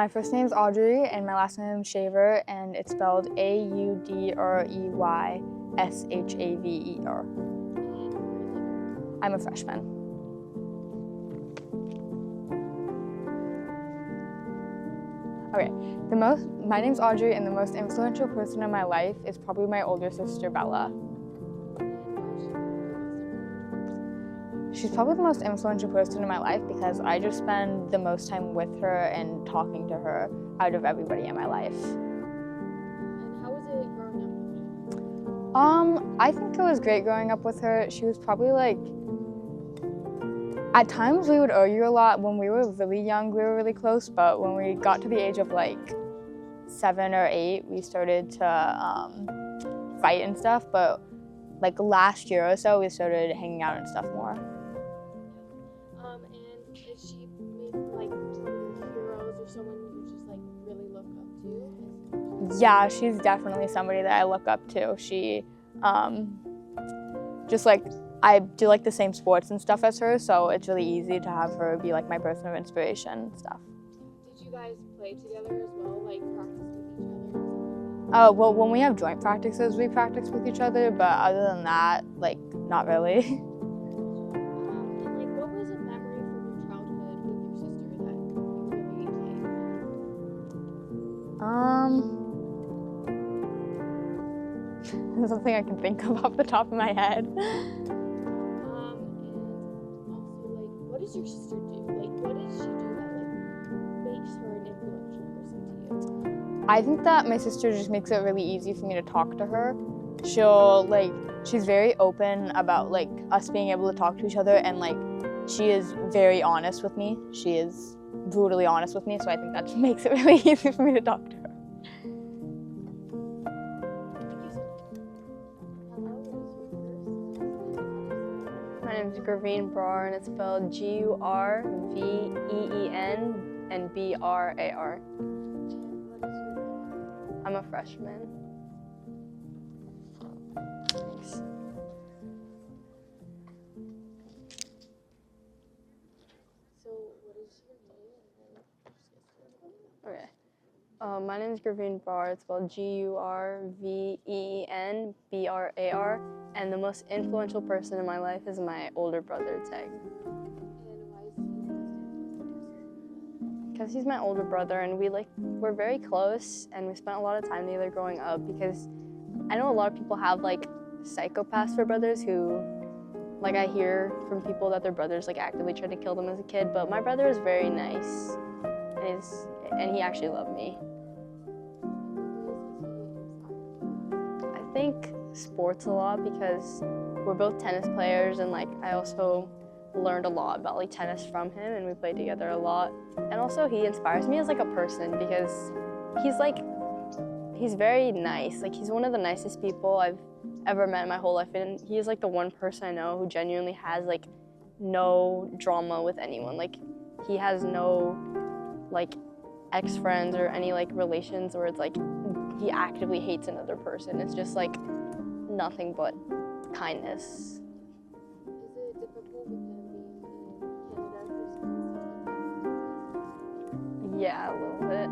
My first name's Audrey, and my last name is Shaver, and it's spelled Audreysshaver. I'm a freshman. Okay, my name's Audrey, and the most influential person in my life is probably my older sister, Bella. She's probably the most influential person in my life because I just spend the most time with her and talking to her out of everybody in my life. And how was it growing up? I think it was great growing up with her. She was probably like, at times we would argue a lot. When we were really young, we were really close, but when we got to the age of like 7 or 8, we started to fight and stuff, but like last year or so, we started hanging out and stuff more. And is she maybe like heroes or someone you just like really look up to? Yeah, she's definitely somebody that I look up to. She, just like, I do like the same sports and stuff as her, so it's really easy to have her be like my person of inspiration and stuff. Did you guys play together as well, like practice with each other? Oh, well, when we have joint practices, we practice with each other, but other than that, like, not really. And like, what was a memory from your childhood with your sister that you really There's something I can think of off the top of my head. And also, like, what does your sister do? Like, what does she do that like makes her an influential person to you? I think that my sister just makes it really easy for me to talk to her. She's very open about like us being able to talk to each other, and like she is very honest with me. She is brutally honest with me, so I think that just makes it really easy for me to talk to her. My name is Gurveen Brar, and it's spelled Gurveen and Brar. I'm a freshman. Thanks. So, what is your name? Okay. My name is Gurveen Brar. It's spelled Gurveenbrar, and the most influential person in my life is my older brother, Teg. And why is he the most influential? Because he's my older brother, and we're very close, and we spent a lot of time together growing up. Because I know a lot of people have like psychopaths for brothers who, like, I hear from people that their brothers like actively tried to kill them as a kid. But my brother is very nice, and he actually loved me. I think sports a lot because we're both tennis players, and like I also learned a lot about like tennis from him, and we played together a lot. And also he inspires me as like a person because he's very nice. Like, he's one of the nicest people I've ever met in my whole life, and he's like the one person I know who genuinely has like no drama with anyone. Like, he has no like ex-friends or any like relations where it's like he actively hates another person. It's just like nothing but kindness. Is it difficult with him being in Canada for Yeah, a little bit.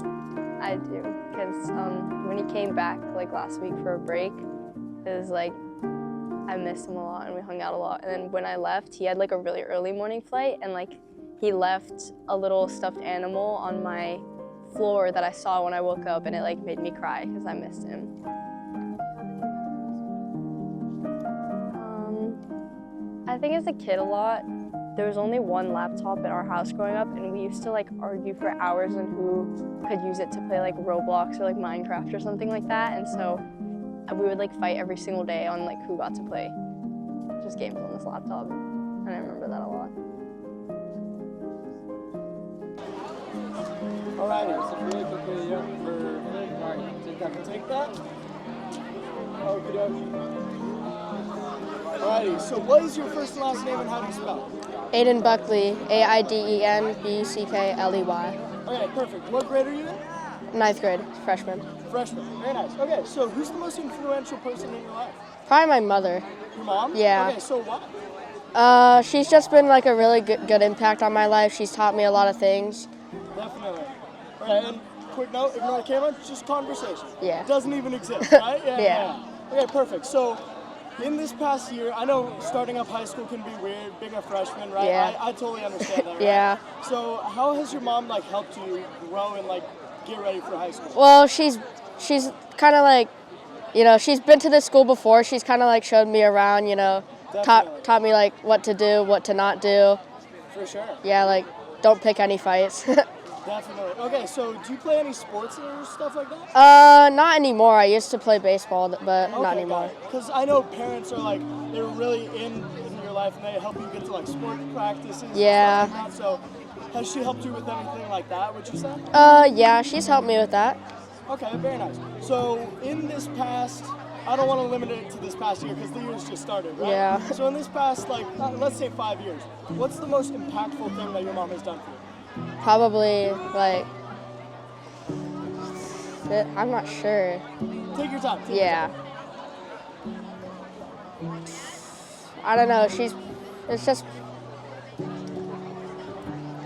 I do, because when he came back like last week for a break, it was like I missed him a lot and we hung out a lot. And then when I left, he had like a really early morning flight, and like he left a little stuffed animal on my floor that I saw when I woke up, and it like made me cry because I missed him. I think as a kid a lot, there was only one laptop in our house growing up, and we used to like argue for hours on who could use it to play like Roblox or like Minecraft or something like that. And so we would like fight every single day on like who got to play just games on this laptop, and I remember that a lot. Alrighty, so really quickly, yeah, alright, take that. Okie dokie. Alrighty, so what is your first and last name and how do you spell? Aiden Buckley, Aidenbuckley. Okay, perfect. What grade are you in? 9th grade, freshman. Freshman. Very nice. Okay, so who's the most influential person in your life? Probably my mother. Your mom? Yeah. Okay, so why? She's just been like a really good impact on my life. She's taught me a lot of things. Definitely. Right, and quick note, ignore the camera, just conversation. Yeah. It doesn't even exist, right? Yeah. Okay, perfect. So, in this past year, I know starting up high school can be weird, being a freshman, right? Yeah. I totally understand that, right? Yeah. So, how has your mom, like, helped you grow and, like, get ready for high school? Well, she's kind of like, you know, she's been to this school before. She's kind of like showed me around, you know, Definitely. taught me like what to do, what to not do. For sure. Yeah, like don't pick any fights. Definitely. Okay, so do you play any sports or stuff like that? Not anymore. I used to play baseball, but not anymore. Because I know parents are like, they're really in your life and they help you get to like sport practices Yeah. and stuff like that. So has she helped you with anything like that, would you say? Yeah, she's helped me with that. Okay, very nice. So in this past, I don't want to limit it to this past year because the year's just started, right? Yeah. So in this past, like, let's say 5 years, what's the most impactful thing that your mom has done for you? Probably like, I'm not sure. Take your time. Yeah. I don't know. It's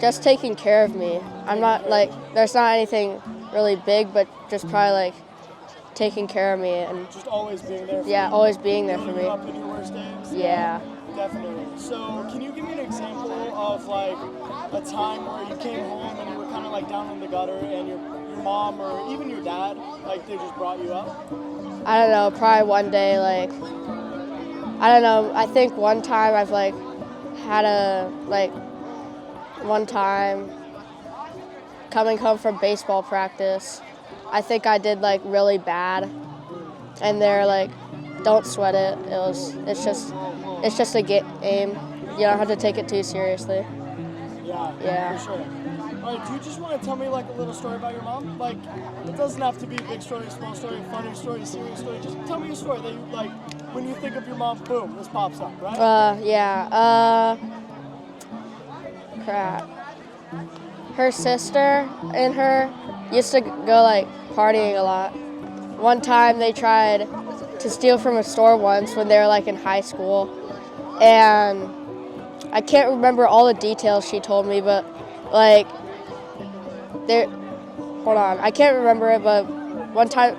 just taking care of me. I'm not like, there's not anything really big, but just probably like taking care of me and Just always being there for yeah, you. always being there for Building me. you up in your worst days. Yeah. Definitely. So, can you give me an example of like a time where you came home and you were kind of like down in the gutter, and your mom or even your dad, like they just brought you up? I don't know, probably one day, like, I don't know, I think one time I've like had one time coming home from baseball practice, I think I did like really bad, and they're like, don't sweat it, it's just a game, you don't have to take it too seriously. Yeah. For sure. All right, do you just want to tell me like a little story about your mom? Like, it doesn't have to be a big story, small story, funny story, serious story. Just tell me a story that you like. When you think of your mom, boom, this pops up, right? Crap. Her sister and her used to go like partying a lot. One time they tried to steal from a store once when they were like in high school, and I can't remember all the details she told me, but like I can't remember it, but one time,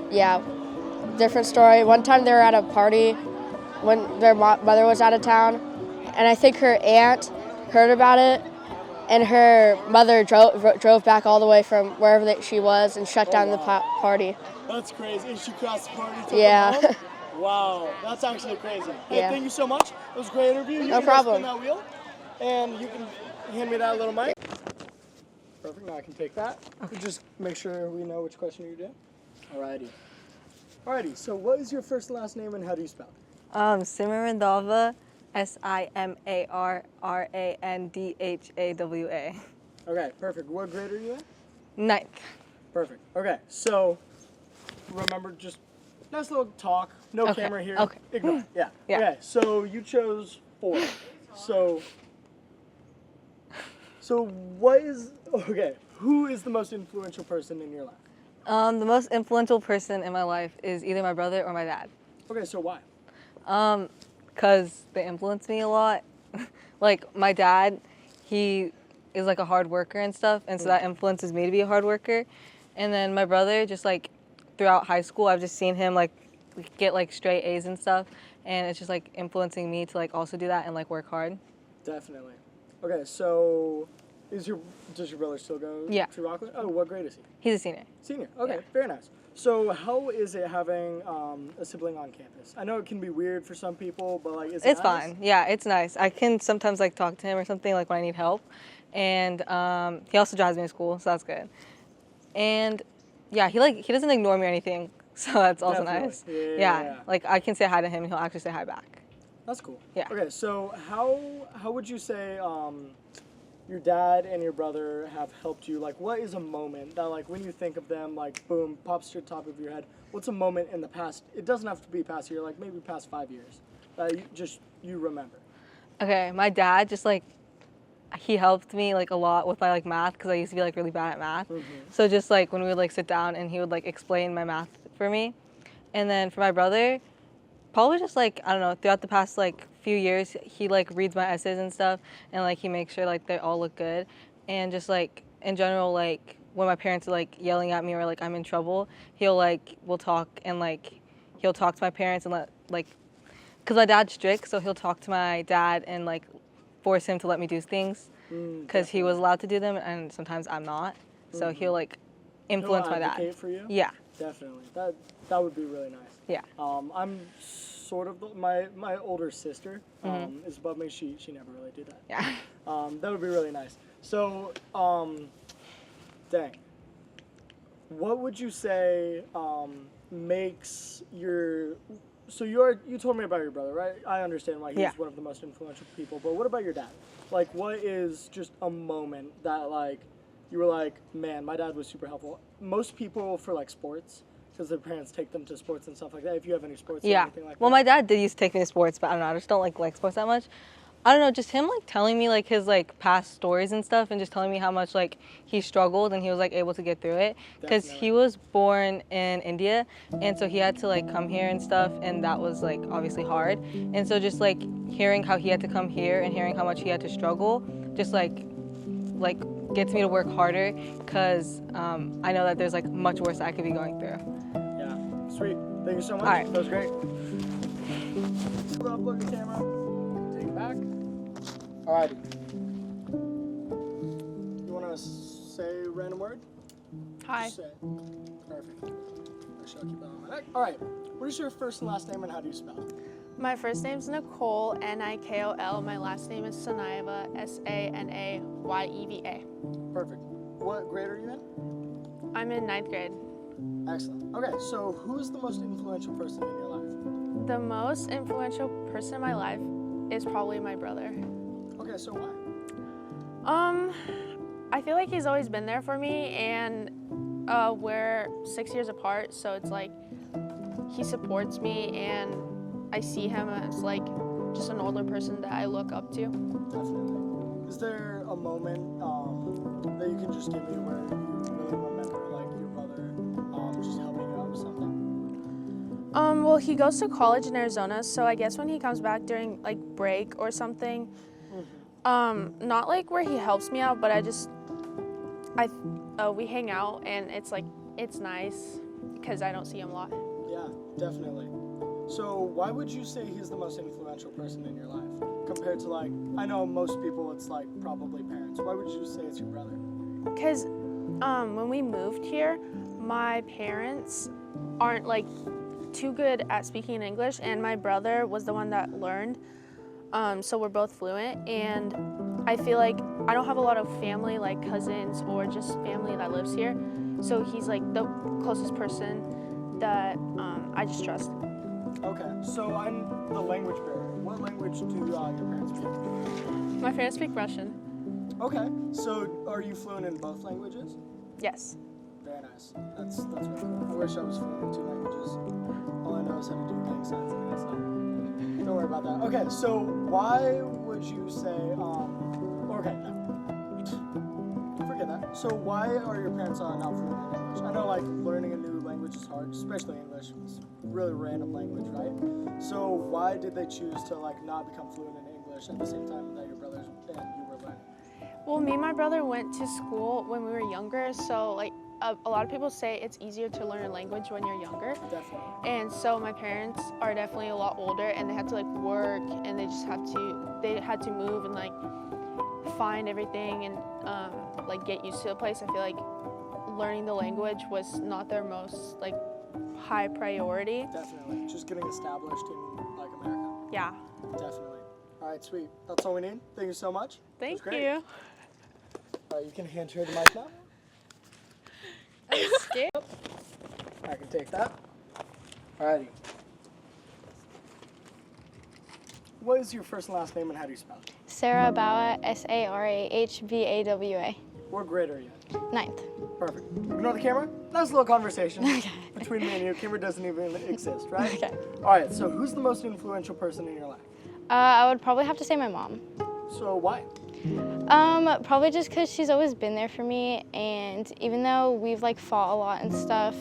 different story. One time they were at a party when their mother was out of town, and I think her aunt heard about it, and her mother drove back all the way from wherever she was and shut down the party. That's crazy. And she crossed the party to Yeah. the home? Wow, that's actually crazy. Hey, Yeah. thank you so much. It was a great interview. You No can go problem. spin that wheel, and you can hand me that little mic. Perfect. Now I can take that. Okay. Just make sure we know which question you're doing. Alrighty. So, what is your first and last name, and how do you spell it? Simarandava, Simarandhawa. Okay, perfect. What grade are you in? Ninth. Perfect. Okay, so remember, just nice little talk. No Okay, camera here. okay. Ignore. Yeah. Yeah. Okay, so you chose 4. So who is the most influential person in your life? The most influential person in my life is either my brother or my dad. Okay, so why? Because they influence me a lot. Like, my dad, he is like a hard worker and stuff, and so that influences me to be a hard worker. And then my brother, just like throughout high school, I've just seen him like get like straight A's and stuff, and it's just like influencing me to like also do that and like work hard. Definitely. Okay, so does your brother still go to Rockland? Oh, what grade is he? He's a senior. Senior. Okay, Yeah. very nice. So how is it having a sibling on campus? I know it can be weird for some people, but like, is it It's nice? fine. Yeah, it's nice. I can sometimes like talk to him or something like when I need help, and he also drives me to school, so that's good. And yeah, he doesn't ignore me or anything, so that's also Definitely. nice. Yeah. Like I can say hi to him, and he'll actually say hi back. That's cool. Yeah. Okay, so how would you say your dad and your brother have helped you? Like, what is a moment that, like, when you think of them, like, boom, pops to the top of your head? What's a moment in the past? It doesn't have to be past year, like maybe past 5 years that you remember. Okay, my dad just like he helped me like a lot with my like math because I used to be like really bad at math. So just like when we would like sit down and he would like explain my math for me, and then for my brother, probably just like I don't know, throughout the past like few years he like reads my essays and stuff, and like he makes sure like they all look good, and just like in general like when my parents are like yelling at me or like I'm in trouble, we'll talk and like he'll talk to my parents and cause my dad's strict, so he'll talk to my dad and like force him to let me do things because he was allowed to do them and sometimes I'm not. So he'll like influence my dad. Advocate for you? Yeah. Definitely. That would be really nice. Yeah. I'm sort of my older sister is above me. She never really did that. Yeah. That would be really nice. So, dang. What would you say makes your you told me about your brother, right? I understand why he's one of the most influential people, but what about your dad? Like, what is just a moment that like you were like, man, my dad was super helpful. Most people for like sports, because their parents take them to sports and stuff like that. If you have any sports or anything like that. Well, my dad did used to take me to sports, but I don't know, I just don't like sports that much. I don't know, just him like telling me like his like past stories and stuff and just telling me how much like he struggled and he was like able to get through it because he was born in India and so he had to like come here and stuff and that was like obviously hard. And so just like hearing how he had to come here and hearing how much he had to struggle just like gets me to work harder because I know that there's like much worse I could be going through. Yeah, sweet. Thank you so much. All right. That was great. Hold up, look at the camera. Take it back. Alrighty. You want to say a random word? Hi. Just say it. Perfect. Actually, I'll keep that on my neck. Alright. What is your first and last name and how do you spell it? My first name's Nicole, Nikol. My last name is Sanayeva, Sanayeva. Perfect. What grade are you in? I'm in 9th grade. Excellent. Okay, so who's the most influential person in your life? The most influential person in my life is probably my brother. Okay, so why? I feel like he's always been there for me, and we're 6 years apart, so it's like he supports me, and I see him as like just an older person that I look up to. Definitely. Is there a moment that you can just give me where you really remember like your brother just helping you out with something? Well, he goes to college in Arizona, so I guess when he comes back during like break or something, not like where he helps me out, but we hang out and it's like, it's nice because I don't see him a lot. Yeah, definitely. So why would you say he's the most influential person in your life compared to like, I know most people it's like probably parents. Why would you say it's your brother? Because when we moved here, my parents aren't like too good at speaking English, and my brother was the one that learned. So we're both fluent, and I feel like I don't have a lot of family, like cousins or just family that lives here. So he's like the closest person that I just trust. Okay, so I'm the language barrier. What language do your parents speak? My parents speak Russian. Okay, so are you fluent in both languages? Yes. Very nice. That's really cool. I wish I was fluent in 2 languages. All I know is how to do gang signs and that's not. Don't worry about that. Okay, so why would you say, okay, no. Forget that. So why are your parents not fluent in English? I know like learning a new language is hard, especially English. It's a really random language, right? So why did they choose to like not become fluent in English at the same time that your brothers and you were learning? Well, me and my brother went to school when we were younger, so like a lot of people say it's easier to learn a language when you're younger. Definitely. And so my parents are definitely a lot older, and they had to like work, and they had to move and like find everything and like get used to the place. I feel like learning the language was not their most like high priority. Definitely. Just getting established in like America. Yeah. Definitely. All right, sweet. That's all we need. Thank you so much. Thank great. you. All right, you can hand her the mic now. I'm scared. I can take that. Alrighty. What is your first and last name and how do you spell it? Sarah Bawa, Sarahvawa. What grade are you in? 9th. Perfect. Ignore the camera. Nice little conversation between me and you. Camera doesn't even exist, right? Okay. Alright, so who's the most influential person in your life? I would probably have to say my mom. So why? Probably just because she's always been there for me, and even though we've like fought a lot and stuff,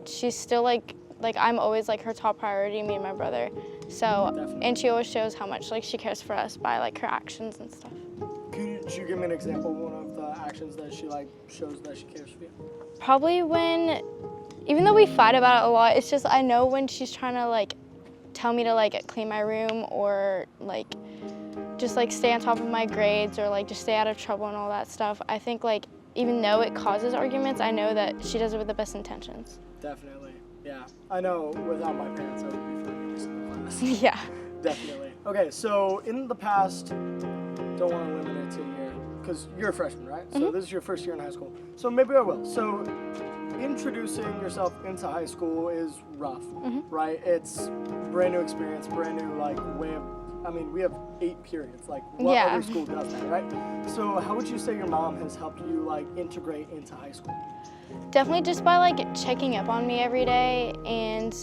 she's still like I'm always like her top priority, me and my brother. So, Definitely. and she always shows how much like she cares for us by like her actions and stuff. Could you give me an example of one of the actions that she like shows that she cares for you? Probably when, even though we fight about it a lot, it's just I know when she's trying to like tell me to like clean my room or like just like stay on top of my grades or like just stay out of trouble and all that stuff. I think like even though it causes arguments, I know that she does it with the best intentions. Definitely. Yeah. I know without my parents, I would be feeling every single class. Yeah. Definitely. Okay, so in the past, don't want to limit it to here, because you're a freshman, right? So this is your first year in high school. So maybe I will. So introducing yourself into high school is rough, right? It's brand new experience, brand new like way of, I mean, we have 8 periods, like what Yeah. other school does that, right? So how would you say your mom has helped you like integrate into high school? Definitely just by like checking up on me every day and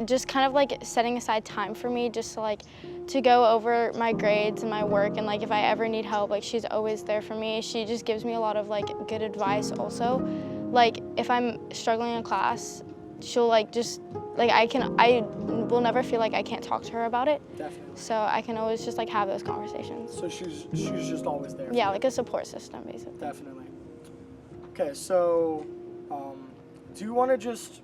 just kind of like setting aside time for me just to like to go over my grades and my work, and like if I ever need help, like she's always there for me. She just gives me a lot of like good advice also. Like if I'm struggling in class, she'll like just like I will never feel like I can't talk to her about it. Definitely. So I can always just like have those conversations. So she's just always there. Yeah, like a support system basically. Definitely. Okay, so do you want to just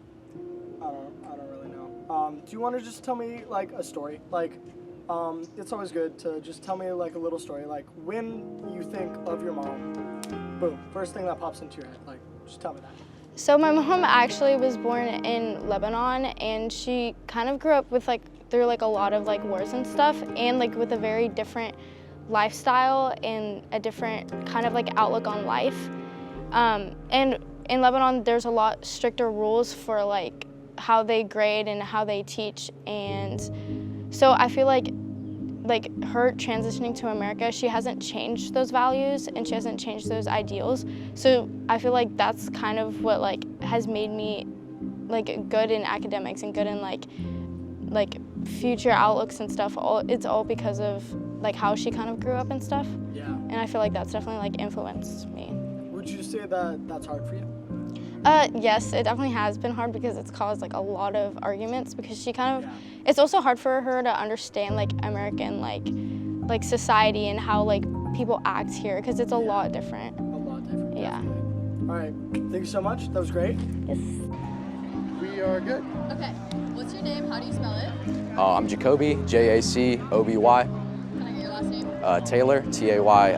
I don't really know. Do you want to just tell me like a story? Like it's always good to just tell me like a little story. Like when you think of your mom, boom, first thing that pops into your head. Like just tell me that. So my mom actually was born in Lebanon, and she kind of grew up with like through like a lot of like wars and stuff, and like with a very different lifestyle and a different kind of like outlook on life. And in Lebanon, there's a lot stricter rules for like how they grade and how they teach, and so I feel like her transitioning to America, she hasn't changed those values and she hasn't changed those ideals. So I feel like that's kind of what like has made me like good in academics and good in like future outlooks and stuff. It's all because of like how she kind of grew up and stuff. Yeah. And I feel like that's definitely like influenced me. Would you say that that's hard for you? Yes, it definitely has been hard because it's caused like a lot of arguments because she kind of, it's also hard for her to understand like American like society and how like people act here because it's a lot different. A lot different. Yeah. Definitely. All right. Thank you so much. That was great. Yes. We are good. Okay, what's your name? How do you spell it? I'm Jacoby, Jacoby. Can I get your last name? Taylor, Taylor.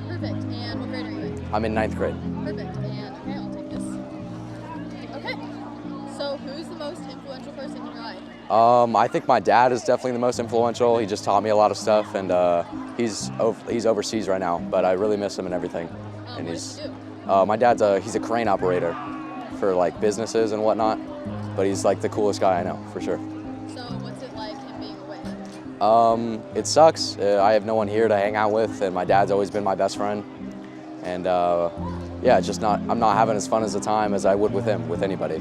Perfect. And what grade are you in? I'm in 9th grade. Perfect. And okay, I'll take this. Okay. So who's the most influential person in your life? I think my dad is definitely the most influential. He just taught me a lot of stuff, and he's overseas right now, but I really miss him and everything. And What does he do? my dad's he's a crane operator for like businesses and whatnot, but he's like the coolest guy I know for sure. So what's it like him being away? It sucks. I have no one here to hang out with, and my dad's always been my best friend. And yeah, it's just I'm not having as fun as a time as I would with him, with anybody.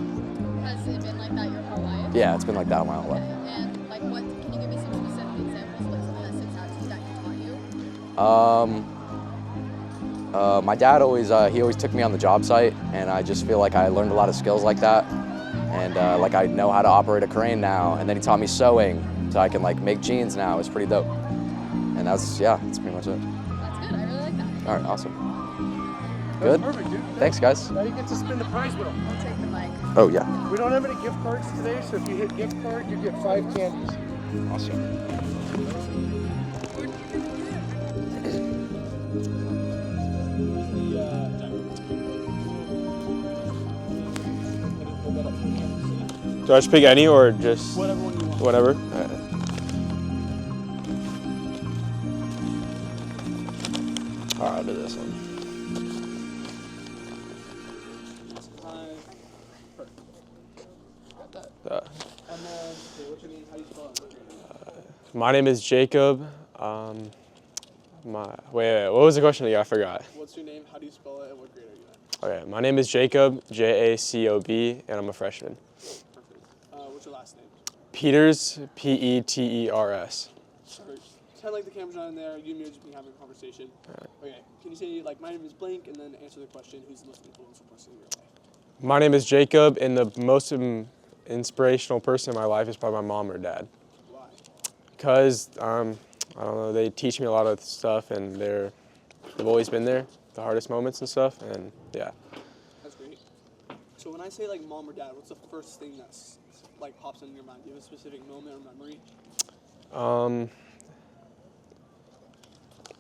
Has it been like that your whole life? Yeah, it's been like that my whole life. And like what, can you give me some specific examples of like something that sticks out to you that he taught you? My dad he always took me on the job site, and I just feel like I learned a lot of skills like that. And like I know how to operate a crane now, and then he taught me sewing, so I can like make jeans now. It's pretty dope. And that's pretty much it. That's good, I really like that. All right, awesome. That was Good. perfect, dude. Thanks, guys. Now you get to spin the prize wheel. I'll take the mic. Oh yeah. We don't have any gift cards today, so if you hit gift card, you get 5 candies. Awesome. Do I just pick any or just Whatever one you want. whatever? All right, I'll do this one. My name is Jacob. Wait, what was the question again? I forgot. What's your name? How do you spell it? And what grade are you in? Okay, my name is Jacob, Jacob, and I'm a freshman. Perfect. What's your last name? Peters, Peters. Sorry. Pretend like the camera's not in there. You and me will just be having a conversation. Okay. Can you say like my name is blank and then answer the question? Who's the most influential person in your life? My name is Jacob, and the most inspirational person in my life is probably my mom or dad. Why? Because I don't know, they teach me a lot of stuff, and they've always been there. the hardest moments and stuff, and yeah. That's great. So when I say like mom or dad, what's the first thing that's like pops into your mind? Do you have a specific moment or memory?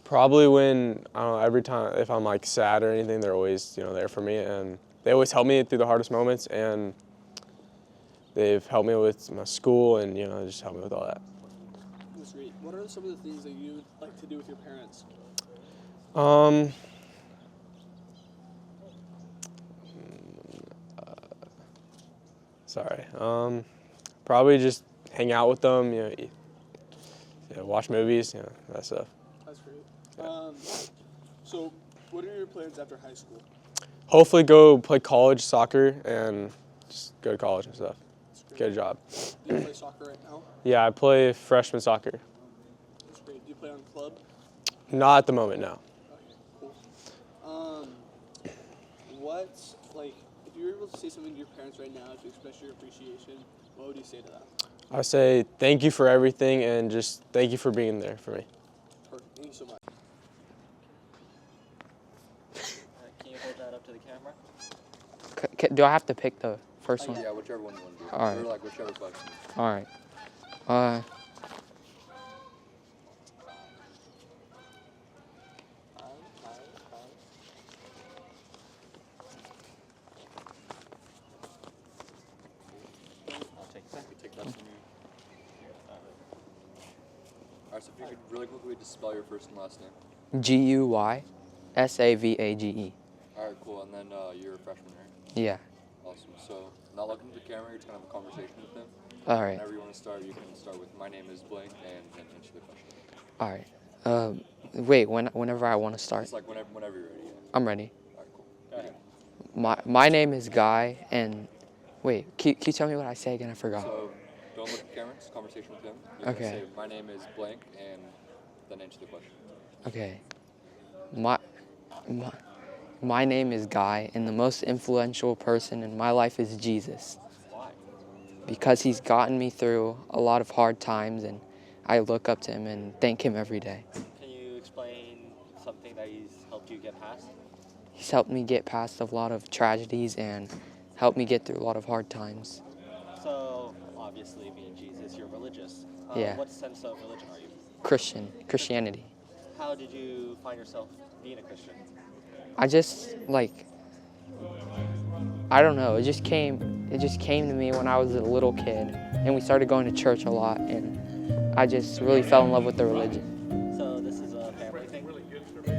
Probably when, I don't know, every time if I'm like sad or anything, they're always, there for me, and they always help me through the hardest moments, and they've helped me with my school and, just helped me with all that. That's great. What are some of the things that you like to do with your parents? Probably just hang out with them, watch movies, that stuff. That's great. So what are your plans after high school? Hopefully go play college soccer and just go to college and stuff. Get a job. Do you play soccer right now? Yeah, I play freshman soccer. That's great. Do you play on club? Not at the moment, no. Okay, cool. If you were able to say something to your parents right now to express your appreciation, what would you say to them? I say thank you for everything and just thank you for being there for me. Perfect. Thank you so much. Can you hold that up to the camera? Do I have to pick the first one? Yeah, whichever one you want to do. All right. Or like whichever question. All right. Alright, so if you could really quickly just spell your first and last name. GUYSAVAGE. Alright, cool. And then you're a freshman, right? Yeah. Awesome. So, not looking at the camera, you're just going to have a conversation with them. All right. Whenever you want to start, you can start with, my name is blank, and answer the question. All right. Wait, whenever I want to start. Just like whenever you're ready, yeah. I'm ready. Alright, cool. Go ahead. My name is Guy, and wait, can you tell me what I say again? I forgot. So, don't look at the camera, it's a conversation with him. You're Okay. Say, my name is blank, and then answer the question. Okay. My name is Guy, and the most influential person in my life is Jesus. Why? Because he's gotten me through a lot of hard times, and I look up to him and thank him every day. Can you explain something that he's helped you get past? He's helped me get past a lot of tragedies and helped me get through a lot of hard times. So, obviously, being Jesus, you're religious. Yeah. What sense of religion are you? Christianity. How did you find yourself being a Christian? I just I don't know, it just came to me when I was a little kid, and we started going to church a lot, and I just really fell in love with the religion. So this is a family thing?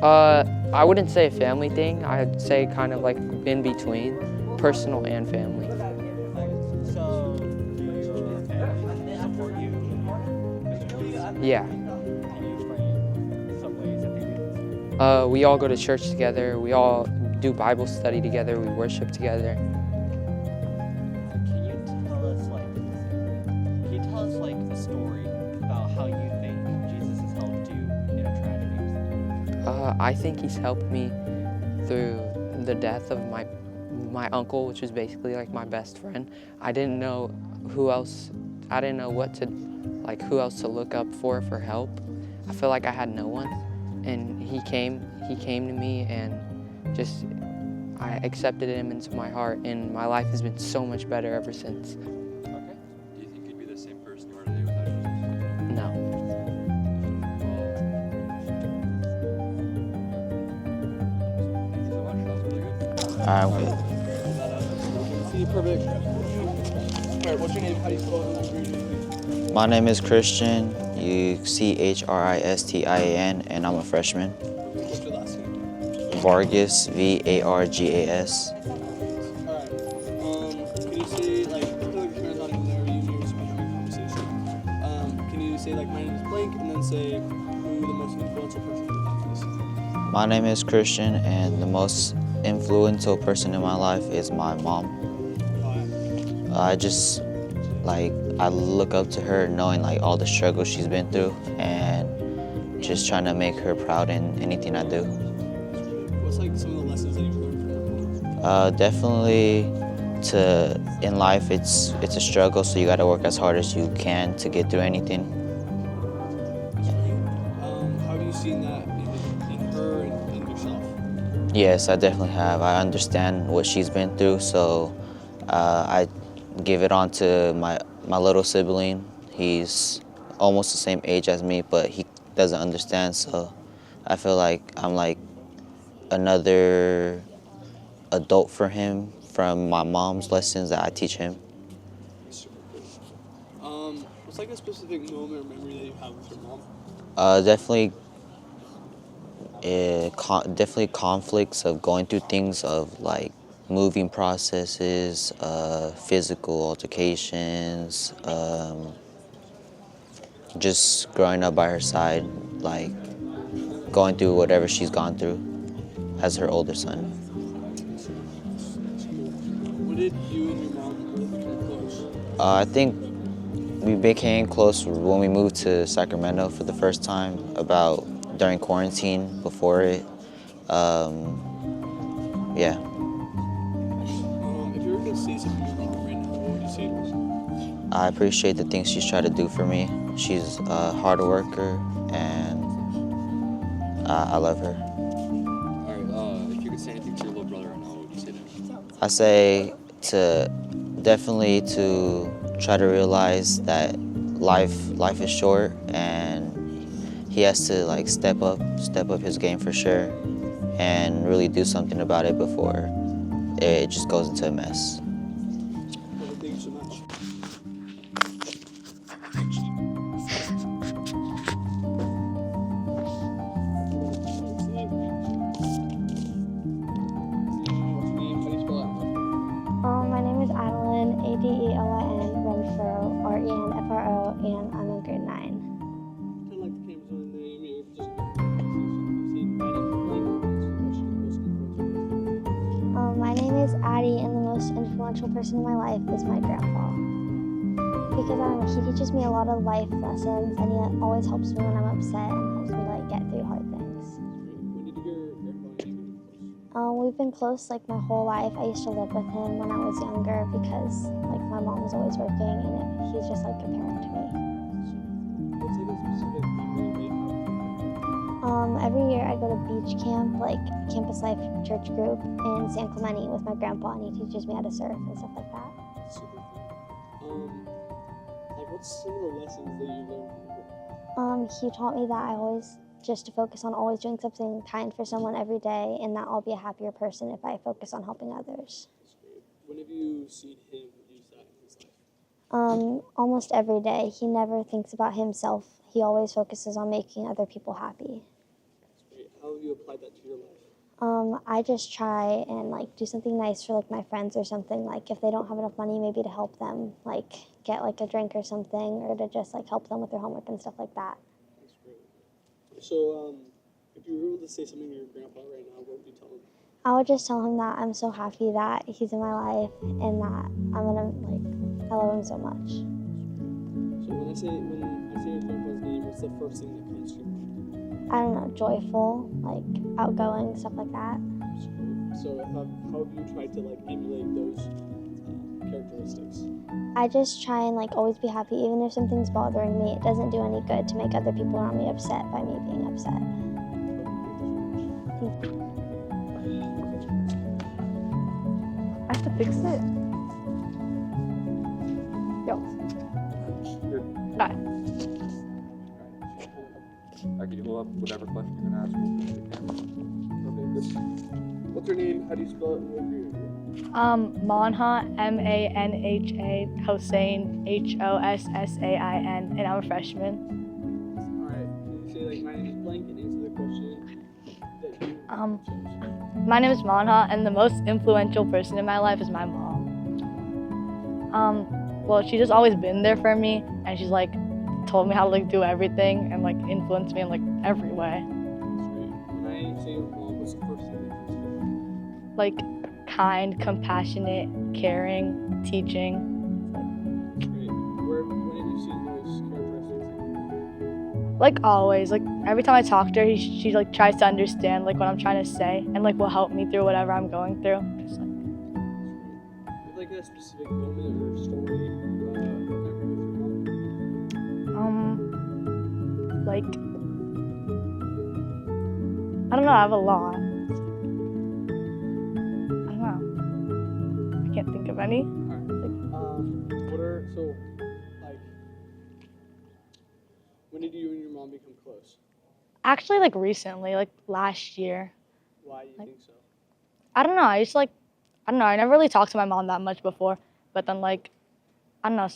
I wouldn't say a family thing. I'd say kind of like in between, personal and family. So do your family support you? Yeah. Can you explain some ways that they do? We all go to church together. We all do Bible study together. We worship together. Can you tell us like a story about how you think Jesus has helped you in a tragedy? I think he's helped me through the death of my uncle, which was basically like my best friend. I didn't know who else to look up for help. I feel like I had no one, and he came to me, and just I accepted him into my heart, and my life has been so much better ever since. Okay. Do you think you'd be the same person you are today without Jesus? No. Thank you so much. That was really good. All right. See, perfect. Alright, what's your name? How do you spell it? My name is Christian, Christian, and I'm a freshman. What's your last name? Vargas, Vargas. Alright. Can you say, like, the parents not even there, you and your special conversation. Can you say, like, my name is blank, and then say who the most influential person in your life is? My name is Christian, and the most influential person in my life is my mom. I look up to her knowing like all the struggles she's been through and just trying to make her proud in anything I do. What's like some of the lessons that you've learned from her? Definitely in life it's a struggle, so you gotta work as hard as you can to get through anything. How have you seen that in her and yourself? Yes, I definitely have. I understand what she's been through, so I give it on to my little sibling. He's almost the same age as me, but he doesn't understand, so I feel like I'm like another adult for him from my mom's lessons that I teach him. What's like a specific moment or memory that you have with your mom? Definitely conflicts of going through things of like moving processes, physical altercations, just growing up by her side, like going through whatever she's gone through as her older son. When did you and your mom really become close? I think we became close when we moved to Sacramento for the first time, about during quarantine, before it. Yeah. If you were to say something to your mom right now, what would you say to her? I appreciate the things she's tried to do for me. She's a hard worker, and I love her. All right, if you could say anything to your little brother right now, what would you say to him? I say to definitely to try to realize that life is short, and he has to like step up his game for sure, and really do something about it before it just goes into a mess. Well, thank you so much. My name is Adeline, Adelyn, Renfro, Renfro, and I'm in grade 9. Kind of like the cameras on the name, you're just My name is Addie, and the most influential person in my life is my grandpa. Because I don't know, he teaches me a lot of life lessons, and he always helps me when I'm upset and helps me like get through hard things. When did your grandpa and you become close? We've been close like my whole life. I used to live with him when I was younger because like my mom was always working, and he's just like a parent to me. What's like a specific memory you have? Every year I go to beach camp, like Campus Life Church Group in San Clemente with my grandpa, and he teaches me how to surf and stuff like that. Super fun. Like what's some of the lessons that you learned from him? He taught me that I always just to focus on always doing something kind for someone every day, and that I'll be a happier person if I focus on helping others. That's great. When have you seen him use that in his life? Almost every day. He never thinks about himself. He always focuses on making other people happy. That's great. How have you applied that to your life? I just try and like do something nice for like my friends or something. Like if they don't have enough money, maybe to help them, like get like a drink or something, or to just like help them with their homework and stuff like that. That's great. So, if you were able to say something to your grandpa right now, what would you tell him? I would just tell him that I'm so happy that he's in my life, and that I love him so much. So when I say your grandpa's name, what's the first thing that comes to your mind? I don't know, joyful, like outgoing, stuff like that. So how have you tried to like emulate those characteristics? I just try and like always be happy, even if something's bothering me. It doesn't do any good to make other people around me upset by me being upset. Thank you. I have to fix it. Yo. Good. Bye. Could you pull up whatever question you're gonna ask me? Okay, good. What's your name? How do you spell it? And what grade are you in? Manha, Manha, Hossein, Hossain, and I'm a freshman. Alright, can you say like my name is blank and answer the question that you chose? My name is Manha, and the most influential person in my life is my mom. Well, she's just always been there for me, and she's like told me how to like do everything and like influenced me in like every way. That's great. When I say your mom, what's the first thing that comes to mind? Like kind, compassionate, caring, teaching. Great. When have you seen those characteristics? Like always, like every time I talk to her, she like tries to understand like what I'm trying to say, and like will help me through whatever I'm going through. Just like. Like a specific moment or story memory with your mom? Like I don't know, I have a lot. can't think of any. What are so like? When did you and your mom become close? Actually, like recently, like last year. Why do you think so? I don't know. I don't know. I never really talked to my mom that much before, but then like, I don't know.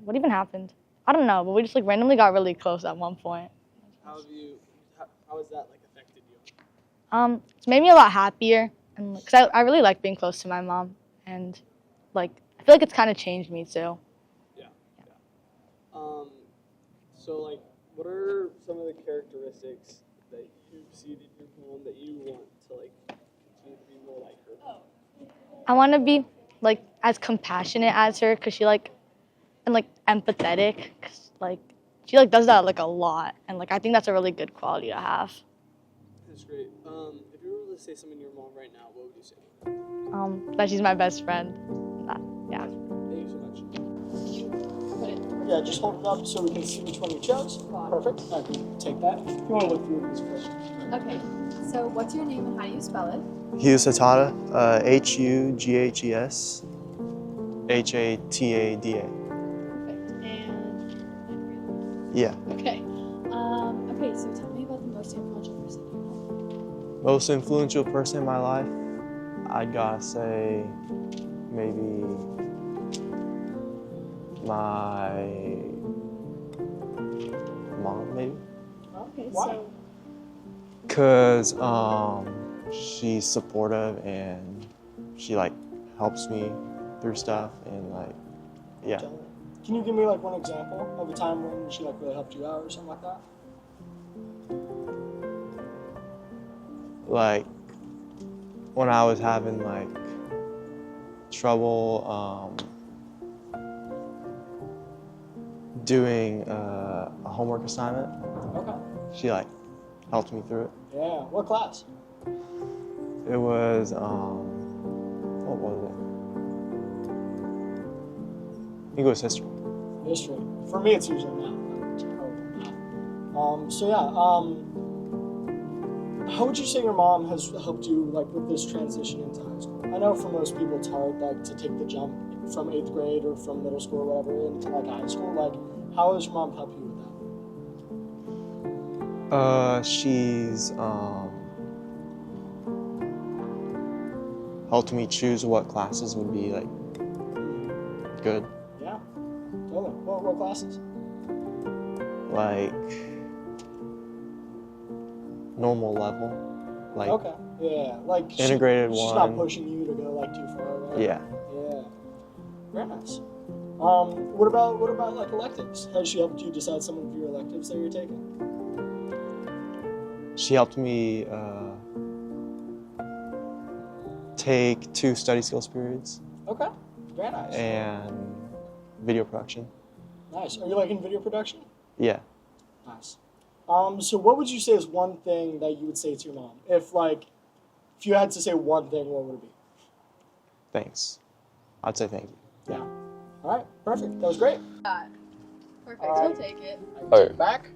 What even happened? I don't know, but we just like randomly got really close at one point. How has that like affected you? It's made me a lot happier, and because I really like being close to my mom, and like I feel like it's kind of changed me too. Yeah. So like, what are some of the characteristics that you see in your mom that you want to like continue to be more like her? I want to be like as compassionate as her, cause she like, and like empathetic, cause like she like does that like a lot, and like I think that's a really good quality to have. That's great. If you were to say something to your mom right now, what would you say? That she's my best friend. Yeah. Thank you so much. Yeah, just hold it up so we can see which one you chose. Perfect. I can take that. If you want to look through these questions. Okay, so what's your name and how do you spell it? Hughes Hatada, Hughes Hatada. Perfect. And Yeah. okay. Okay, so tell me about the most influential person in your life. Most influential person in my life, I'd gotta say maybe my mom, maybe. Okay, Why? so Cause she's supportive and she like helps me through stuff and like yeah. Can you give me like one example of a time when she like really helped you out or something like that? Like when I was having like trouble doing a homework assignment. Okay. She like helped me through it. Yeah. What class? It was what was it? I think it was history. History. For me, it's usually math. So yeah. How would you say your mom has helped you like with this transition into high school? I know for most people it's hard like to take the jump from 8th grade or from middle school or whatever into like high school. Like, how has your mom helped you with that? She's helped me choose what classes would be like good. Yeah. Totally. What classes? Like normal level. Like Okay. Yeah. Like integrated she's one. not pushing you to go like too far, right? Yeah. Yeah. Very nice. What about like electives? Has she helped you decide some of your electives that you're taking? She helped me take 2 study skills periods. Okay. Very nice. And video production. Nice. Are you liking video production? Yeah. Nice. So what would you say is one thing that you would say to your mom? If you had to say one thing, what would it be? Thanks. I'd say thank you. Yeah. All right. Perfect. That was great. perfect. All right. I'll take it. Okay. Back.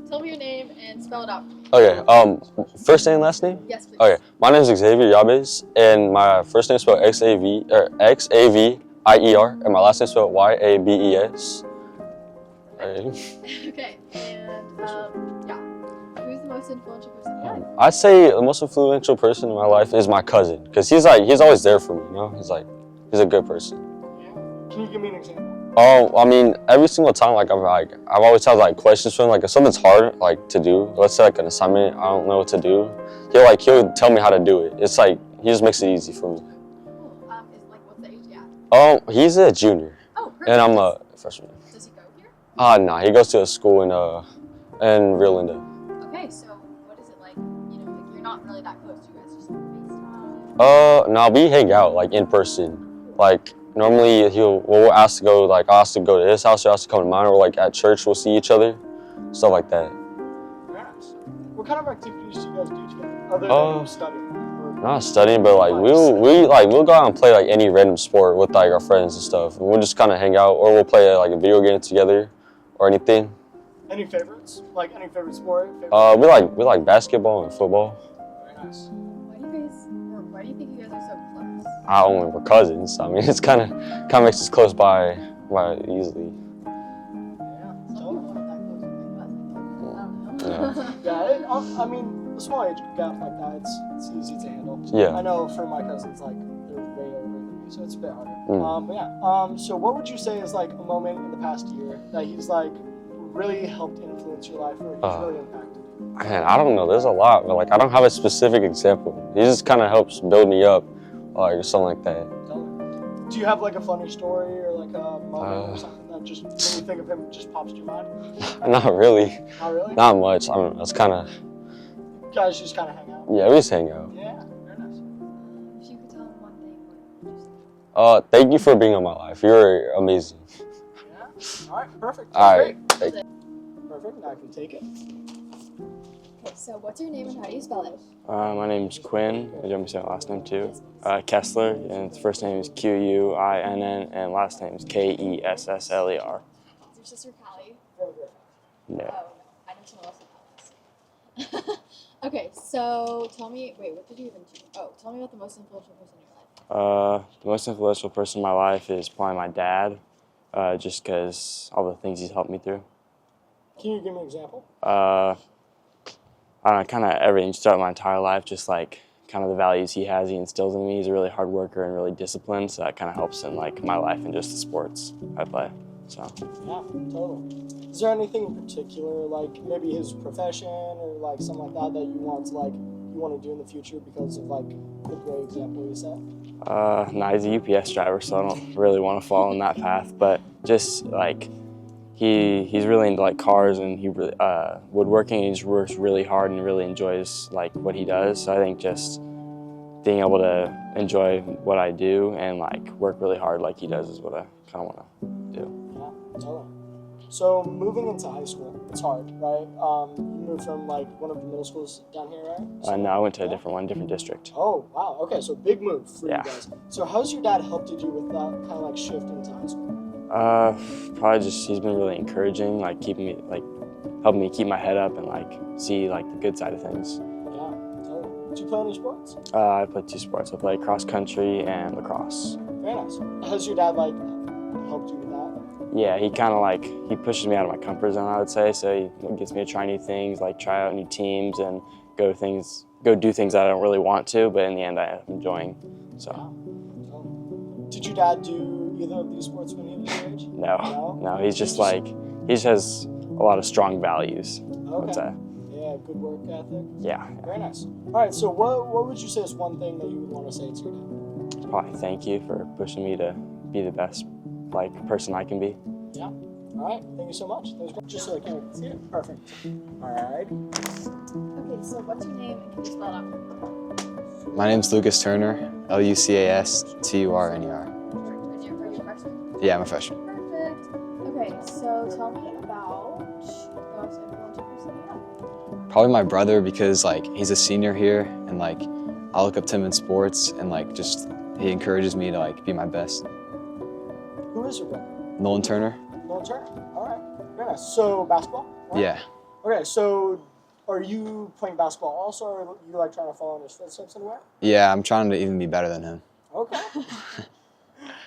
Tell me your name and spell it out. Okay. First name, last name? Yes, please. Okay. My name is Xavier Yabes, and my first name is spelled Xavier, and my last name is spelled Yabes. Okay. And yeah, who's the most influential person in your life? I'd say the most influential person in my life is my cousin, because he's always there for me. You know, he's a good person. Can you give me an example? Oh, I mean, every single time, I've always had like questions for him. Like if something's hard, like to do, let's say like an assignment, I don't know what to do. He'll tell me how to do it. It's like he just makes it easy for me. Cool. What's the age he at? Oh, he's a junior. Oh, perfect. And I'm a freshman. Does he go here? Nah, he goes to a school in Rio Linda. Okay, so what is it like? You're not really that close. You guys just FaceTime. No, we hang out like in person. Like normally we'll ask to go I'll ask to go to his house, or ask to come to mine, or like at church we'll see each other, stuff like that. Nice. What kind of activities do you guys do together other than studying? Not studying, but like we'll go out and play like any random sport with like our friends and stuff. And we'll just kind of hang out, or we'll play like a video game together, or anything. Any favorites? Like any favorite sport? We like basketball and football. Very nice. Why do you why do you think you guys are so close? We're cousins. I mean, it's kind of makes us close by easily. Yeah. I mean, a small age gap like that, it's easy to handle. Yeah. I know for my cousins, like, they're way older than me, so it's a bit harder. Mm. But yeah, so what would you say is like a moment in the past year that he's like really helped influence your life or he's really impacted you? Man, I don't know. There's a lot, but like I don't have a specific example. He just kind of helps build me up, or something like that. Do you have like a funny story or like a moment or something that just when you think of him just pops to your mind? Not really. Not really? Not much. I don't know. It's kind of. You guys just kind of hang out. Yeah, we just hang out. Yeah, very nice. If you could tell him one thing, what would you say? Thank you for being in my life. You're amazing. All right, perfect. All right. Great. Perfect. Now I can take it. Okay, so what's your name and how do you spell it? My name's Quinn. You want me to say my last name too? Kessler, and his first name is Quinn, and last name is Kessler. Is your sister Callie? No. Oh, I know someone else with Callie. Okay, so tell me, what did you even do? Oh, tell me about the most influential person in your life. The most influential person in my life is probably my dad, just because all the things he's helped me through. Can you give me an example? I don't know, kind of everything throughout my entire life, just like kind of the values he instills in me. He's a really hard worker and really disciplined, so that kind of helps in like my life and just the sports I play. So. Yeah, totally. Is there anything in particular, like maybe his profession or like something like that you want to do in the future because of like the great example you set? No, he's a UPS driver, so I don't really want to follow in that path. But just like he's really into like cars and he really woodworking. He just works really hard and really enjoys like what he does. So I think just being able to enjoy what I do and like work really hard like he does is what I kind of want to do. Yeah, totally. So moving into high school, it's hard, right? You moved from like one of the middle schools down here, right? No, I went to a different district. Oh, wow. Okay, so big move for Yeah. you guys. So how's your dad helped you with that kind of like shift into high school? Probably just he's been really encouraging, like keeping me helping me keep my head up and like see like the good side of things. Yeah, totally. Do you play any sports? I play 2 sports. I play cross country and lacrosse. Very nice. How's your dad like helped you with that? Yeah, he kind of like he pushes me out of my comfort zone, I would say. So he gets me to try new things, like try out new teams and go do things that I don't really want to, but in the end I am enjoying. So. Did your dad do either of these sports when he was your age? No. He's just like he just has a lot of strong values. I would say. Yeah, good work ethic. Yeah. Very nice. All right, so what would you say is one thing that you would want to say to your dad? Probably thank you for pushing me to be the best like person I can be. Yeah. All right. Thank you so much. That was great. Just so I can see it. Perfect. All right. Okay, so what's your name and can you spell it out for me? My name's Lucas Turner, Lucasturner. And you're a freshman? Yeah, I'm a freshman. Perfect. Okay, so tell me about the most influential person you know. Probably my brother because like he's a senior here and like I look up to him in sports and like just he encourages me to like be my best. Who is your brother? Nolan Turner. Nolan Turner. All right. Very nice. So basketball? Right? Yeah. Okay, so are you playing basketball also, or are you like trying to follow in his footsteps anywhere? Yeah, I'm trying to even be better than him. Okay.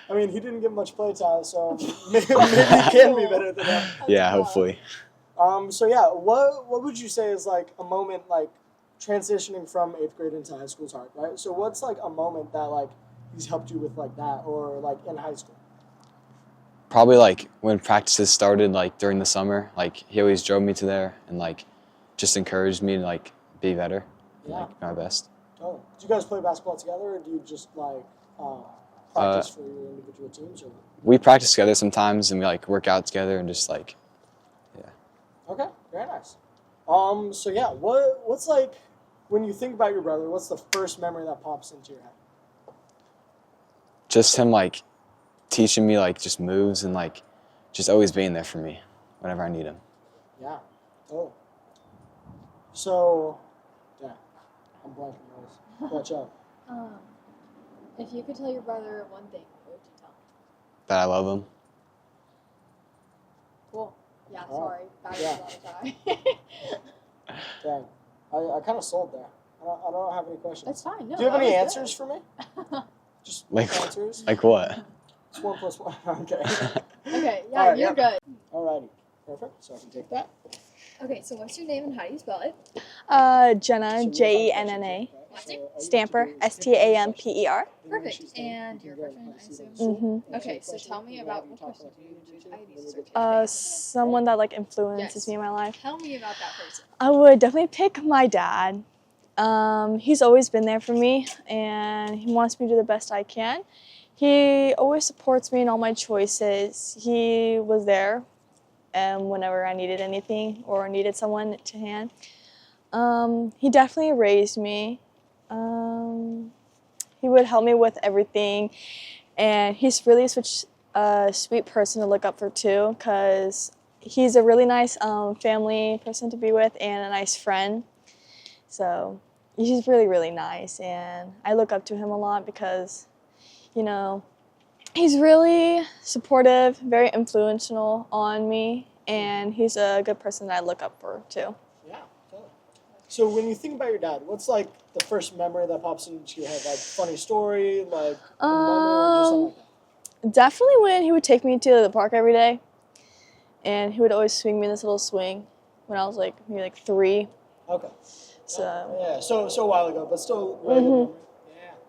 I mean, he didn't get much play time, so maybe he can be better than him. Yeah, hopefully. So yeah, what would you say is like a moment like transitioning from 8th grade into high school is hard, right? So what's like a moment that like he's helped you with like that, or like in high school? Probably like when practices started like during the summer, like he always drove me to there and like just encouraged me to like be better, like my best. Oh, do you guys play basketball together, or do you just like practice for your individual teams? Or? We practice together sometimes and we like work out together and just like, yeah. Okay, very nice. So yeah, what's like when you think about your brother? What's the first memory that pops into your head? Just him like teaching me like just moves and like just always being there for me whenever I need him. Yeah. Oh. So, yeah, I'm blanking on this. Watch out. If you could tell your brother one thing, what would you tell him? That I love him. Cool. Yeah, Oh, sorry. Bad yeah. yeah. Dang, I kind of sold there. I don't have any questions. That's fine. No, Do you have that any was answers for me? Just Like, answers? like what? It's 1 + 1. Okay. Okay, yeah, All right, you're good. Alrighty. Perfect. So I can take that. Okay, so what's your name and how do you spell it? Jenna, Jenna. Last name? Stamper, Stamper. Perfect. And you're a freshman, I assume? Mm-hmm. Okay, so tell me about what person do you choose? Someone that like influences me in my life. Tell me about that person. I would definitely pick my dad. He's always been there for me, and he wants me to do the best I can. He always supports me in all my choices. He was there whenever I needed anything or needed someone to hand. He definitely raised me. He would help me with everything, and he's really such a sweet person to look up for too, because he's a really nice family person to be with and a nice friend. So he's really, really nice, and I look up to him a lot because, you know, he's really supportive, very influential on me, and he's a good person that I look up for too. Yeah, totally. So when you think about your dad, what's like the first memory that pops into your head? Like funny story, like a moment, or just something like that? Definitely when he would take me to the park every day, and he would always swing me in this little swing when I was like maybe like 3. Okay. So yeah, so a while ago, but still really good memory.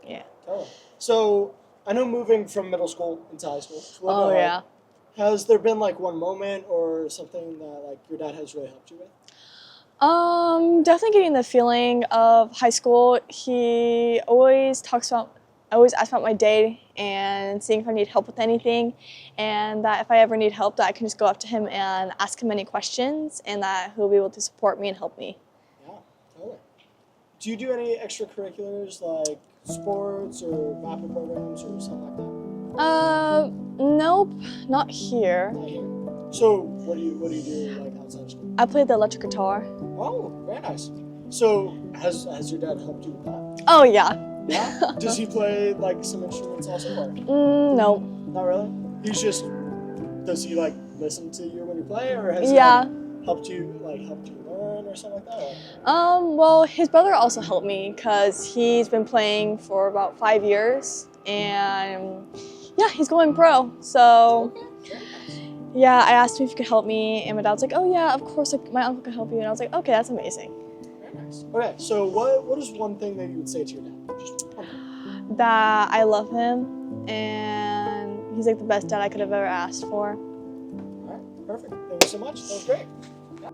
Yeah. Totally. So I know moving from middle school into high school. It's a little bit hard. Has there been like one moment or something that like your dad has really helped you with? Definitely getting the feeling of high school. He always asks about my day and seeing if I need help with anything, and that if I ever need help, that I can just go up to him and ask him any questions, and that he'll be able to support me and help me. Yeah, totally. Do you do any extracurriculars like sports or VAPA programs or something like that? Nope, not here. Not here. So what do you do like outside of school? I played the electric guitar. Oh, very nice. So has your dad helped you with that? Oh yeah. Yeah? Does he play like some instruments also? Or? No. Not really? Does he like listen to you when you play, or has he helped you learn or something like that? Or? Well, his brother also helped me because he's been playing for about 5 years, and yeah, he's going pro. So yeah, I asked him if he could help me, and my dad was like, "Oh yeah, of course, like, my uncle can help you." And I was like, "Okay, that's amazing." Very nice. Okay, so what is one thing that you would say to your dad? Just one thing. That I love him, and he's like the best dad I could have ever asked for. All right, perfect. Thank you so much. That was great. Yeah.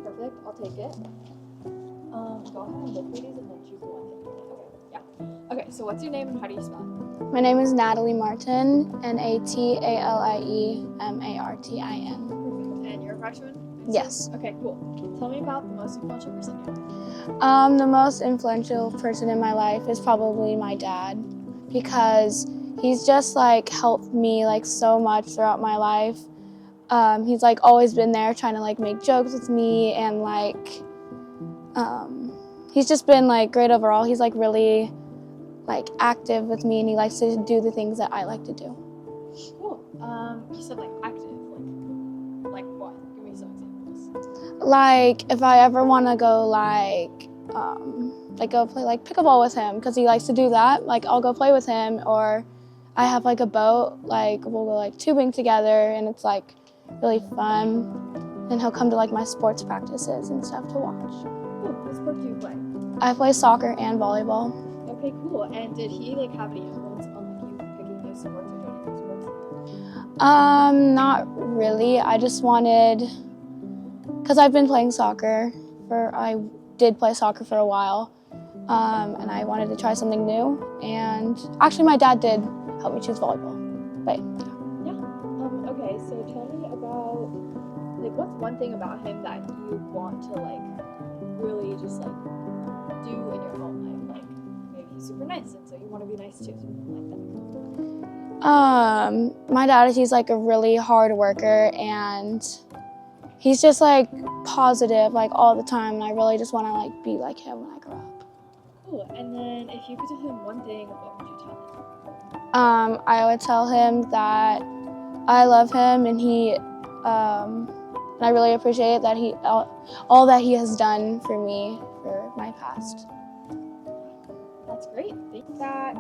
Perfect. I'll take it. Go ahead and look for these and then choose the one that you want. Okay. Yeah. Okay. So what's your name and how do you spell it? My name is Natalie Martin, Nataliie Martin. And you're a freshman? Yes. Okay, cool. Tell me about the most influential person in your life. The most influential person in my life is probably my dad, because he's just like helped me like so much throughout my life. He's like always been there trying to like make jokes with me, and like he's just been like great overall. He's like really like active with me, and he likes to do the things that I like to do. Cool. You said like active, like what? Give me some examples. Like if I ever want to go go play like pickleball with him, because he likes to do that. Like I'll go play with him, or I have like a boat. Like we'll go like tubing together, and it's like really fun. And he'll come to like my sports practices and stuff to watch. Cool. What sport do you play? I play soccer and volleyball. Okay, cool. And did he like have any influence on like you picking those sports or doing those sports? Not really. I just wanted, because I've been playing soccer I did play soccer for a while, and I wanted to try something new. And actually, my dad did help me choose volleyball. But yeah. Okay. So tell me about like what's one thing about him that you want to like really just like do in your own life, like. He's super nice, and so you want to be nice too, something like that. My dad, he's like a really hard worker, and he's just like positive like all the time, and I really just want to like be like him when I grow up. Cool. And then if you could tell him one thing, what would you tell him? I would tell him that I love him, and and I really appreciate that all that he has done for me for my past. That's great. Think that.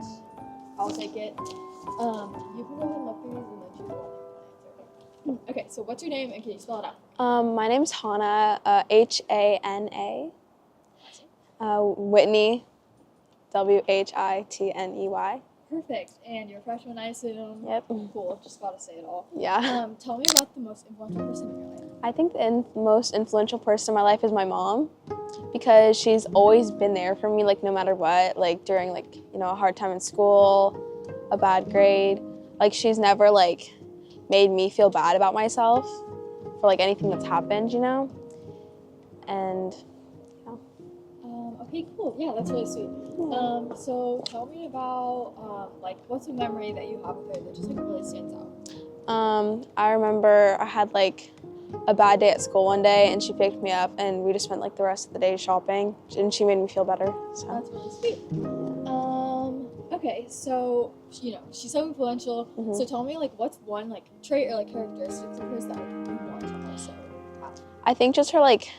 I'll take it. You can go ahead and look through these and then choose one. Okay, so what's your name and can you spell it out? My name's Hannah, Hana. Whitney, Whitney. Perfect. And you're a freshman, I assume? Yep. Cool. Just gotta say it all. Yeah. Tell me about the most influential person in your life. I think the most influential person in my life is my mom, because she's always been there for me, like no matter what, like during like, you know, a hard time in school, a bad grade. Like she's never like made me feel bad about myself for like anything that's happened, you know? And Okay, cool. Yeah, that's really sweet. So tell me about like what's a memory that you have with her that just like really stands out? I remember I had like a bad day at school one day and she picked me up and we just spent like the rest of the day shopping and she made me feel better. So that's really sweet. Okay, so you know she's so influential. So tell me like what's one like trait or like characteristics of hers that like, you want to also have? I think just her like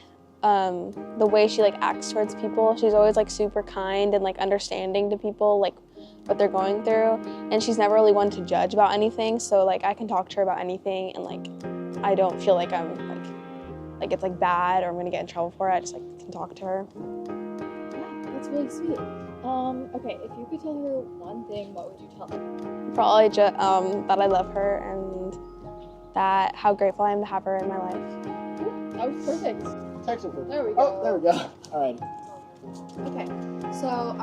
the way she like acts towards people. She's always like super kind and like understanding to people like what they're going through, and she's never really one to judge about anything, so like I can talk to her about anything and like I don't feel like I'm like it's like bad or I'm gonna get in trouble for it. I just like can talk to her. Yeah, that's really sweet. Okay, if you could tell her one thing, what would you tell her? Probably just that I love her and that how grateful I am to have her in my life. That was perfect. Technically. There we go. Oh, there we go. All right. Okay, so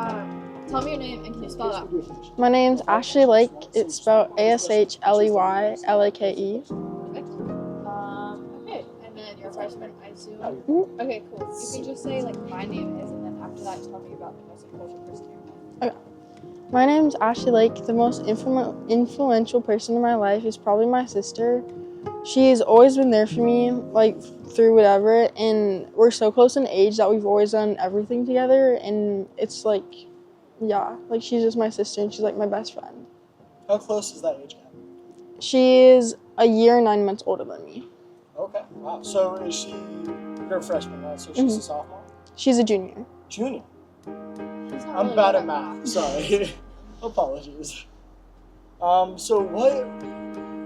tell me your name and can you spell it out? My name's Ashley Lake. It's spelled ASHLEYLAKE. Perfect. Okay, and then you're a freshman, I assume? Mhm. Okay, cool. You can just say like my name is, and then after that tell me about the most influential person in your life. Okay. My name's Ashley Lake. The most influential person in my life is probably my sister. She's always been there for me, like through whatever, and we're so close in age that we've always done everything together, and it's like, yeah, like she's just my sister and she's like my best friend. How close is that age gap? She is a year and 9 months older than me. Okay. Wow. So is she? You're a freshman, right? So she's a sophomore. She's a junior. Junior. She's not I'm really bad good at math. Sorry. Apologies. So what?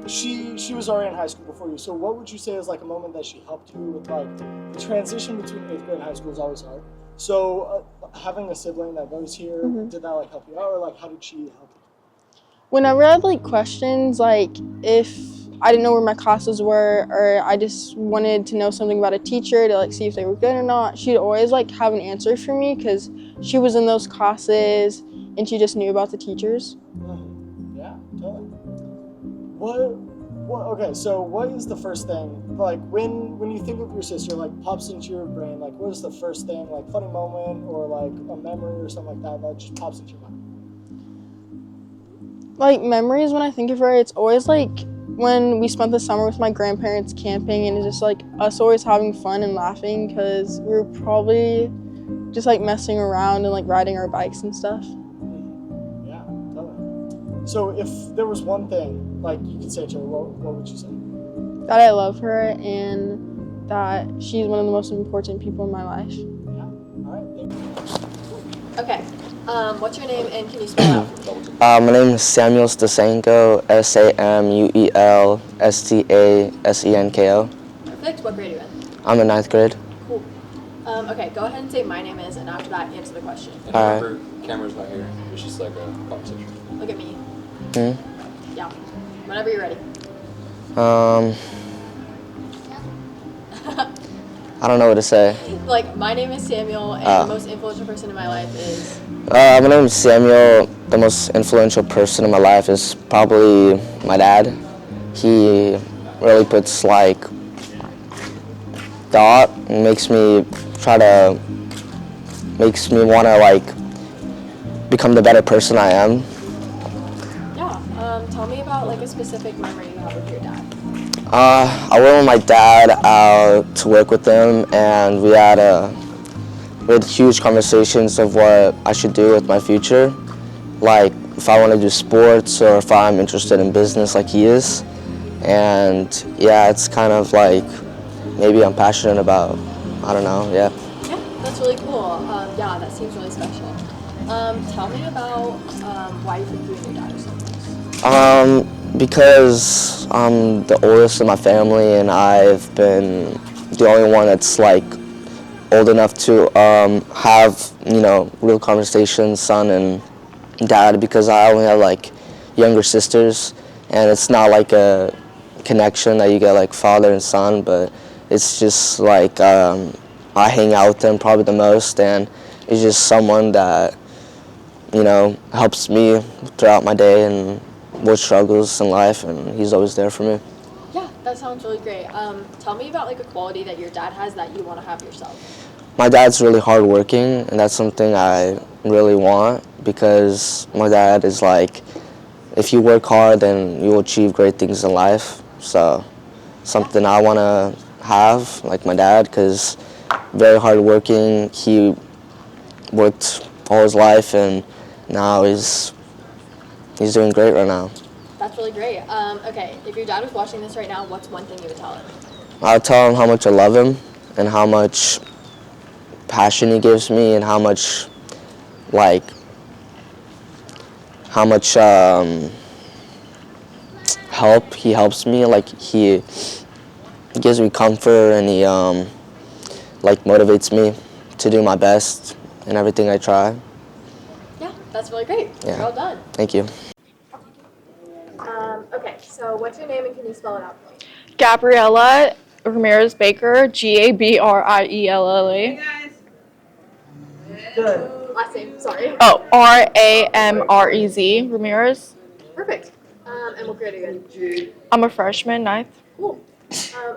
She was already in high school before you. So what would you say is like a moment that she helped you with, like the transition between 8th grade and high school is always hard. So having a sibling that goes here, did that like help you out, or like how did she help you? Whenever I had like questions, like if I didn't know where my classes were, or I just wanted to know something about a teacher to like see if they were good or not, she'd always like have an answer for me because she was in those classes and she just knew about the teachers. Yeah, totally. Okay, so what is the first thing, like when you think of your sister, like pops into your brain, like what is the first thing, like funny moment or like a memory or something like that just pops into your mind? Like memories, when I think of her, it's always like when we spent the summer with my grandparents camping, and it's just like us always having fun and laughing because we were probably just like messing around and like riding our bikes and stuff. Yeah, totally. So if there was one thing like you could say to her, what would you say? That I love her and that she's one of the most important people in my life. Yeah. All right. Thank you. Okay. What's your name and can you spell it out? My name is Samuel Stasenko, SamuelStasenko. Perfect. What grade are you in? I'm in 9th grade. Cool. Okay, go ahead and say my name is, and after that, answer the question. Alright. Her camera's not here. It's just like a conversation. Look at me. Hmm? Yeah. Whenever you're ready. I don't know what to say. Like, my name is Samuel, and the most influential person in my life is... My name is Samuel. The most influential person in my life is probably my dad. He really puts like thought and makes me want to like become the better person I am. Yeah. Tell me about like a specific memory you have with your dad. I went with my dad out to work with him, and we had huge conversations of what I should do with my future, like if I want to do sports or if I'm interested in business like he is. And yeah, it's kind of like maybe I'm passionate about, I don't know, yeah. Yeah, that's really cool. Yeah, that seems really special. Tell me about why you think you and your dad are so close. Because I'm the oldest in my family and I've been the only one that's like old enough to have, you know, real conversations, son and dad, because I only have like younger sisters and it's not like a connection that you get like father and son, but it's just like I hang out with them probably the most, and it's just someone that, you know, helps me throughout my day and with struggles in life, and he's always there for me. Yeah, that sounds really great. Tell me about like a quality that your dad has that you want to have yourself. My dad's really hardworking, and that's something I really want, because my dad is like, if you work hard, then you will achieve great things in life. So something I want to have, like my dad, because very hardworking. He worked all his life, and now he's doing great right now. That's really great. Okay, if your dad was watching this right now, what's one thing you would tell him? I would tell him how much I love him and how much passion he gives me and how much, like, help he helps me. Like, he gives me comfort, and he like motivates me to do my best in everything I try. Yeah, that's really great. Yeah. Well done. Thank you. Okay, so what's your name and can you spell it out for me? Gabriella Ramirez Baker, Gabriella. Last name, sorry. Oh, Ramrez, Ramirez. Perfect. And what grade are you in? I'm a freshman, 9th. Cool.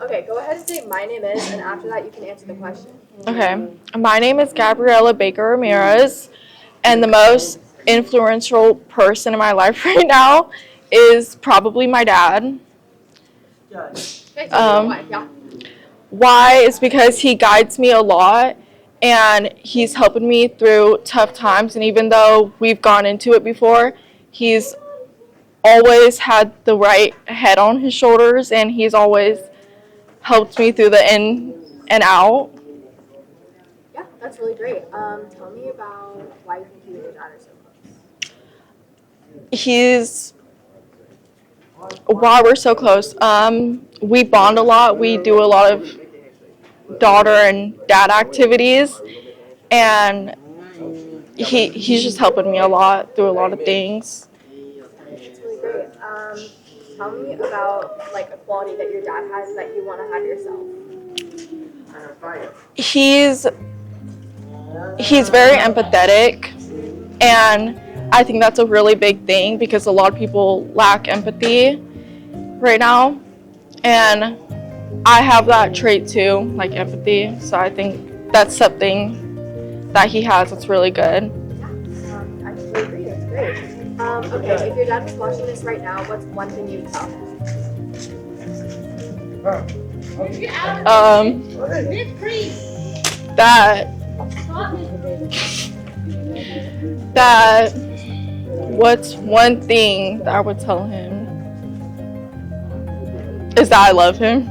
Okay, go ahead and say my name is, and after that you can answer the question. Okay, my name is Gabriella Baker Ramirez, and the most influential person in my life right now is probably my dad. Okay, so why? Yeah. Why is because he guides me a lot, and he's helping me through tough times, and even though we've gone into it before, he's always had the right head on his shoulders, and he's always helped me through the in and out. Yeah, that's really great. Tell me about why you think you and your dad are so close. Why we're so close. We bond a lot. We do a lot of daughter and dad activities, and he's just helping me a lot through a lot of things. That's really great. Tell me about like a quality that your dad has that you want to have yourself. He's very empathetic, and I think that's a really big thing because a lot of people lack empathy right now, and I have that trait too, like empathy, so I think that's something that he has that's really good. I totally agree, that's great. Okay, if your dad was watching this right now, what's one thing you'd tell him? That what's one thing that I would tell him is that I love him.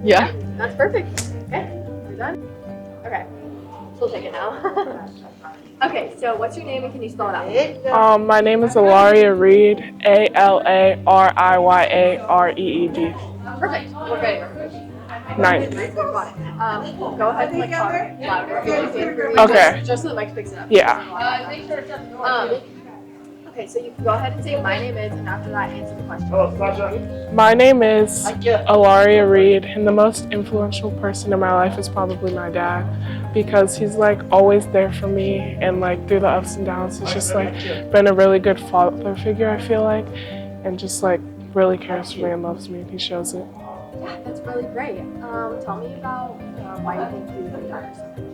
Yeah. That's perfect. Okay, you're done? Okay, we'll take it now. Okay, so what's your name and can you spell it out? My name is Alaria Reed, Alariyareed. Perfect, we're ready. 9th. Got it. Go ahead and like talk louder if you want to for me. Okay. Just so the mic picks it up. Yeah. Okay, so you can go ahead and say my name is, and after that answer the question. My name is Alaria Reed, and the most influential person in my life is probably my dad, because he's like always there for me, and like through the ups and downs, he's just like been a really good father figure, I feel like, and just like really cares for me and loves me, and he shows it. Yeah, that's really great. Tell me about why you think you and your dad are so close.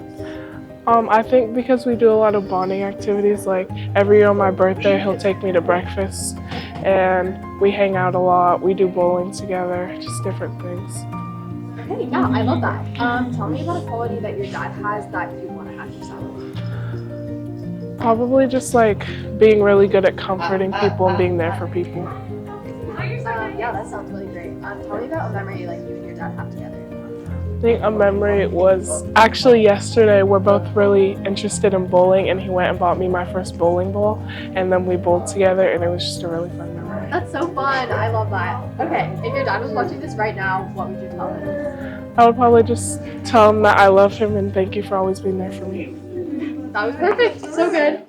I think because we do a lot of bonding activities, like every year on my birthday, he'll take me to breakfast, and we hang out a lot, we do bowling together, just different things. Okay, yeah, I love that. Tell me about a quality that your dad has that you want to have yourself. Probably just like being really good at comforting people and being there for people. Yeah, that sounds really great. Tell me about a memory like you and your dad have together. I think a memory was actually yesterday. We're both really interested in bowling, and he went and bought me my first bowling ball, and then we bowled together, and it was just a really fun memory. That's so fun. I love that. Okay, if your dad was watching this right now, what would you tell him? I would probably just tell him that I love him and thank you for always being there for me. That was perfect. So good.